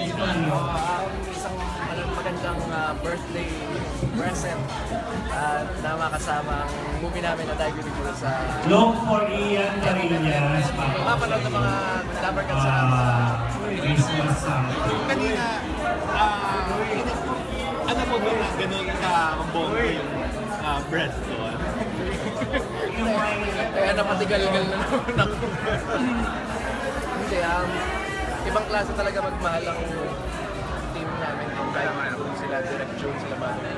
Isang magandang birthday present at na makasama ang movie namin na tayo binigyan sa Long for Ian Carillas. mapapanood ng mga Lumber Cats sa Christmas song. Kanina, ano mo ba na ganun ka-bomb yung breath doon? kaya napatigal-gal na naman ako. Hindi, ibang klase talaga magmahal ang team namin. Kahit kung sila Direct June, sila Manu.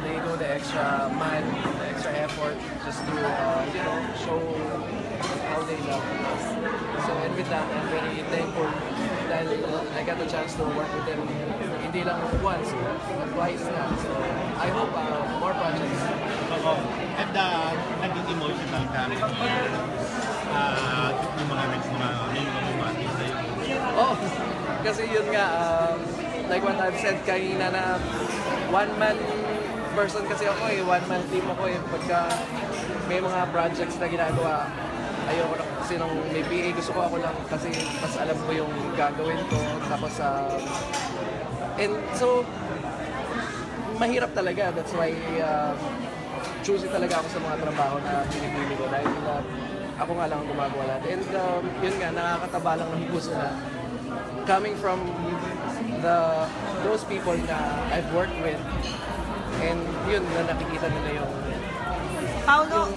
They go the extra mile, the extra effort just to, show how they love us. So, and with that, I'm very thankful dahil I got the chance to work with them hindi lang once, but twice na. So, I hope more projects. Oo. And naging emotional kami. Yung mga bumati sa'yo. Oh, kasi yun nga, like what I've said kanina na one-man person kasi ako one-man team ako Pagka may mga projects na ginagawa, ayoko na kasi nung may PA, gusto ko ako lang kasi mas alam ko yung gagawin ko. Tapos, and so, mahirap talaga. That's why, choosy talaga ako sa mga trabaho na pinipili ko dahil ako nga lang ang gumagawa lahat. And yun nga, nakakataba lang ng puso na coming from those people na I've worked with and yun na nakikita nila yung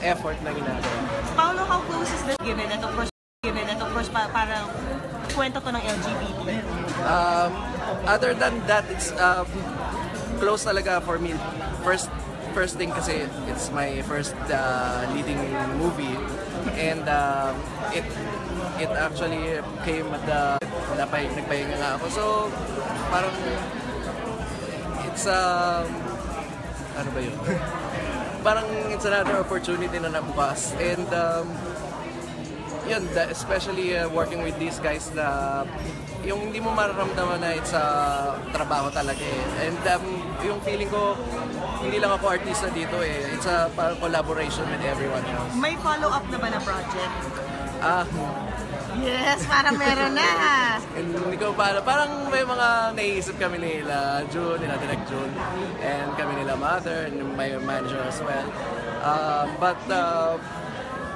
effort na ginagawa. Paolo, how close is that given that of course parang kwento to ng LGBT? Other than that, it's close talaga for me. First thing kasi it's my first leading movie and it actually came at nagpahinga nga ako. So parang it's ano ba yun? Parang it's another opportunity na nabukas and yun, especially working with these guys na yung hindi mo mararamdaman na it's trabaho talaga and yung feeling ko hindi lang ako artista dito it's a parang collaboration with everyone else. May follow-up na ba na project? Yes, parang meron na. Hindi ko parang may mga naiisip kami nila June, nila Direct June, and kami nila Mother, and my manager as well. But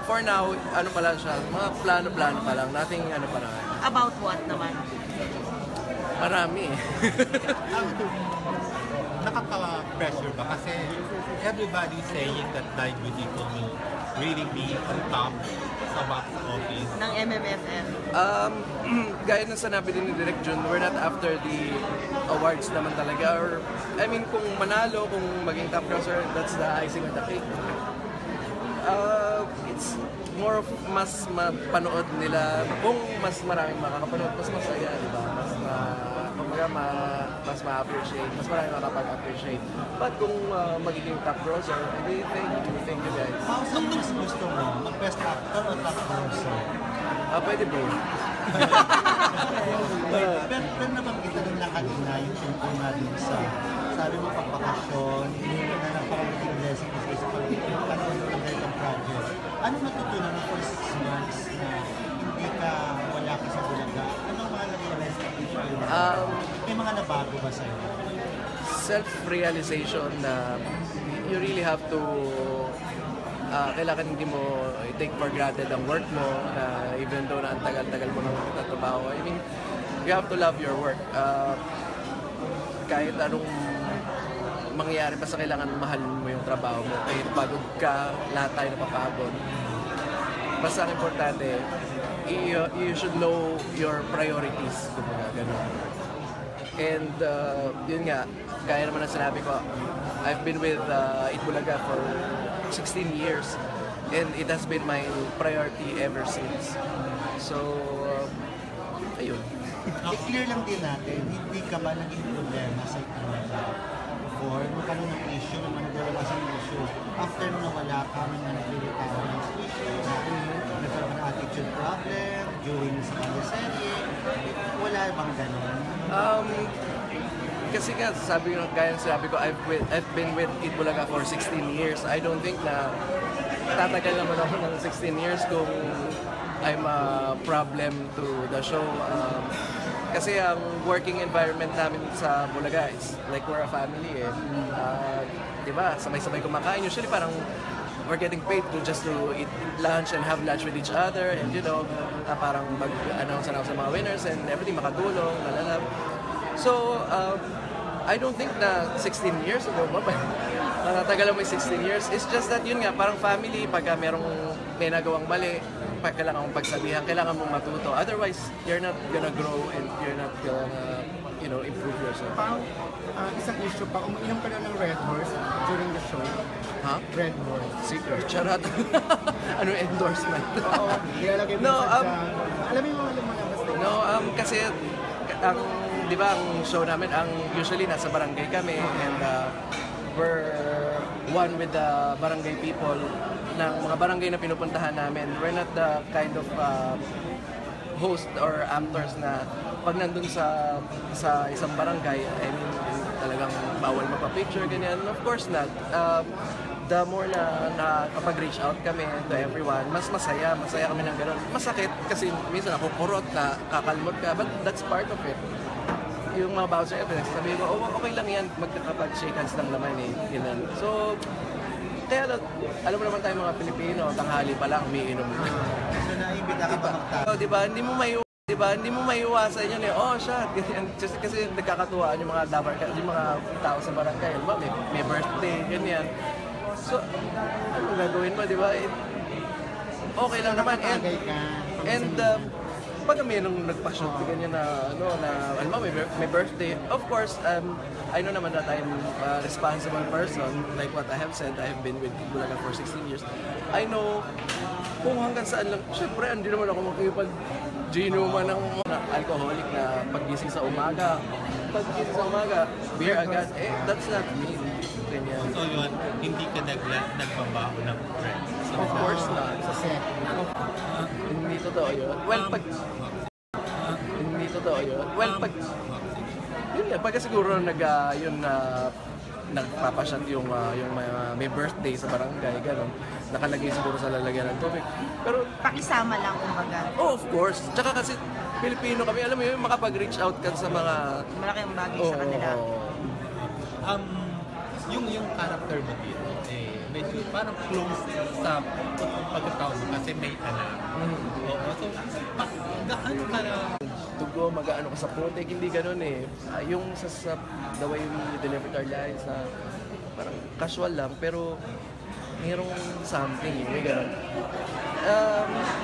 for now, ano pa lang siya, mga plano-plano pa lang, nothing ano pa lang. About what naman? Marami. Nakaka-pressure ba? Kasi everybody saying that Dive with Equal will really be on top sa box office ng MMFF. Gaya ng sanabi din ni Direct June, we're not after the awards naman talaga. Or, I mean, kung manalo, kung maging top crosser, that's the icing on the cake. It's more of mas mapanood nila. Kung mas maraming makakapanood, mas masaya, di ba? Mas ma-appreciate, mas maraming makapag-appreciate. But kung magiging top crosser, thank you guys. Nung gusto mo, mag-best actor o top crosser? Pwede both. Pero nabanggit na rin lang kanina yung tungkol natin sa sabi mo pagbakasyon, yung na napakalaking blessing kasi sa panood ng American Project. Ano natutunan mo for 6 months na hindi ka wala ka sa Bulaga? Anong mga na-realize na issue? May mga nabago ba sa'yo? Self-realization na you really have to kailangan hindi mo take for granted ang work mo na even though na ang tagal-tagal mo nang nagtatrabaho. I mean, you have to love your work. Kahit anong mangyayari, basta kailangan mahal mo yung trabaho mo. Kahit pagod ka, lahat tayo napapagod. Basta ang importante, you should know your priorities. Kumbaga, ganun. And yun nga, kaya naman ang sinabi ko, I've been with Itbulaga for 16 years and it has been my priority ever since. So, ayun. I-clear lang din natin, hindi ka ba naging problema sa Itbulaga? Or magkaroon ng issue, nagkaroon ng issue. After mo nawala ka, nag-retire ng issue, nagkaroon ng attitude problem, during sa teleserye, wala bang ganun? Kasi nga, sabi ko, I've been with Itbulaga for 16 years. I don't think na tatagal naman ako ng 16 years kung I'm a problem to the show. Kasi ang working environment namin sa Bulaga is like we're a family eh. Diba, sabay-sabay kumakain. Usually parang we're getting paid to eat lunch and have lunch with each other and you know, parang mag-announce sa mga winners and everything makatulong, lalala. So, I don't think na 16 years ago, tagal mo 16 years. It's just that yun nga, parang family, pagka may nagawang mali, kailangan mong pagsabihan, kailangan mong matuto. Otherwise, you're not gonna grow and you're not gonna, you know, improve yourself. Parang isang issue pa, umiinom ka na ng Red Horse during the show. Huh? Red Horse. Secret. Charot. Ano endorsement? Oo, nilalagay mo No, sa dyan. Alam mo yung mga basta. No, kasi ang di ba ang show namin usually nasa barangay kami and we're one with the barangay people ng mga barangay na pinupuntahan namin. We're not the kind of host or actors na pag nandun sa isang barangay, I mean, talagang bawal magpa-picture, ganyan. Of course not. The more na kapag reach out kami to everyone, mas masaya kami ng gano'n. Masakit kasi minsan ako kurot na kakalmot ka, but that's part of it. Yung mga bouncer FX, sabi ko, oh, okay lang yan, magkakapag-shake hands lang naman eh. Ganun. So, kaya alam mo naman tayo mga Pilipino, tanghali pa lang, umiinom. So naimbita ka pa magtapos. So, hindi mo maiwasan yun eh. Oh, shot. Kasi nagkakatuwaan yung mga yung mga tao sa barangay. Diba? May birthday, ganyan. So, ano gagawin mo, di ba? Okay lang naman. And pag may nung nagpa-shoot ganyan na alam mo, may birthday, of course, I know naman that I'm a responsible person. Like what I have said, I have been with Bulaga for 16 years. I know kung hanggang saan lang. Siyempre, hindi naman ako makikipag-ginuman ng alcoholic na paggising sa umaga. Paggising sa umaga, beer agad. That's not me. Ganyan. So yun, hindi ka nagbabaho ng friends? Of course not. Sa set. Hindi totoo yun. Hindi totoo yun. Yun nga, pagka siguro nagpapasyat yung may birthday sa barangay, gano'n. Nakalagay siguro sa lalagyan ng tubig. Pero, Pakisama lang, kumbaga. of course. Tsaka kasi, Pilipino kami, alam mo yun, makapag-reach out ka sa mga... Malaking bagay sa kanila. Yung character mo dito, medyo parang close sa pagkatao mo kasi may anak. Oo, so, gaano ka na? Dugo, mag-ano ka sa putik, hindi ganun eh. Yung sa the way we delivered our lives, parang casual lang, pero mayroong something eh, ganun.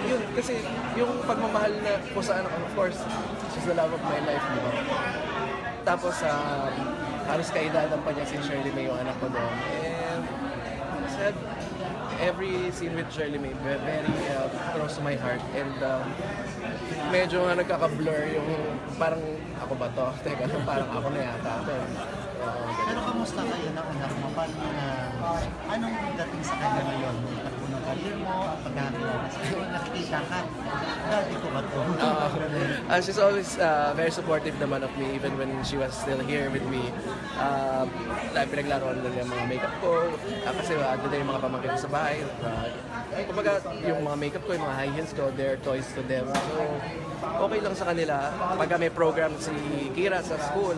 Yun, kasi yung pagmamahal na kung saan, of course, she's the love of my life, di ba? Tapos, halos kaedadan pa niya si Shirley May, yung anak ko doon. And said, every scene with Shirley May, very close to my heart. And medyo nga nagkaka-blur yung parang ako ba to? Teka, parang ako na yata. Pero kamusta kayo na anak mo? Paano na, anong dating sa kanya ngayon? Takbo ng career mo, pagkakilala sa iyo, nakikita ka. Dati ko ba to? She's always very supportive naman of me, even when she was still here with me. Pinaglaruan nila yung mga makeup ko. Kasi doon yung mga pamangkin ko sa bahay. Kumbaga, yung mga makeup ko, yung mga high heels ko, they're toys to them. So, okay lang sa kanila. Pagka may program si Kira sa school,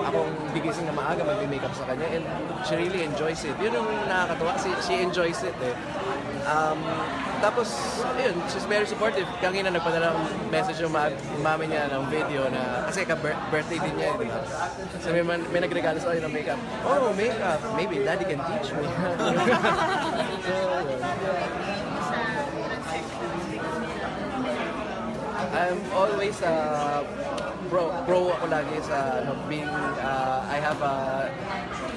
akong gigising na maaga mag-makeup sa kanya and she really enjoys it. Yun yung nakakatawa, she enjoys it eh. Tapos, yun, she's very supportive. Kanina nagpadala ng message yung mami niya ng video na, kasi birthday din niya, di ba? So may nagregalo sa akin ng makeup. Oh, makeup! Maybe daddy can teach me. So, I'm always pro ako lagi sa being I have a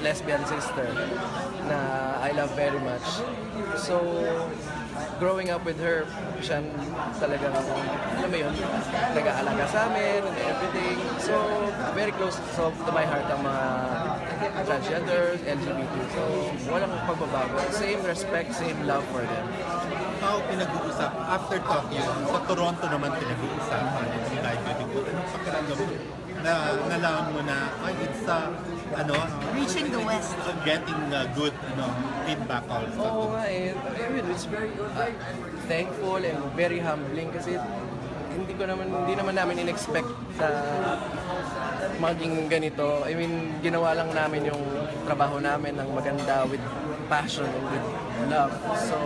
lesbian sister na I love very much. So growing up with her, siya talagang, alam mo yun, nag-aalaga sa amin and everything. So very close to my heart ang mga transgenders, LGBT. So walang pagbabago. Same respect, same love for them. Macau pinag-uusap, after Tokyo, sa Toronto naman pinag-uusapan, itong livelihood ko. Anong pakiramdam mo na nalaman mo na, ay, it's Reaching the West. getting good feedback also. Oo nga eh. I mean, it's very thankful and very humbling kasi hindi naman namin in-expect sa maging ganito. I mean, ginawa lang namin yung trabaho namin ng maganda with passion and with love. So,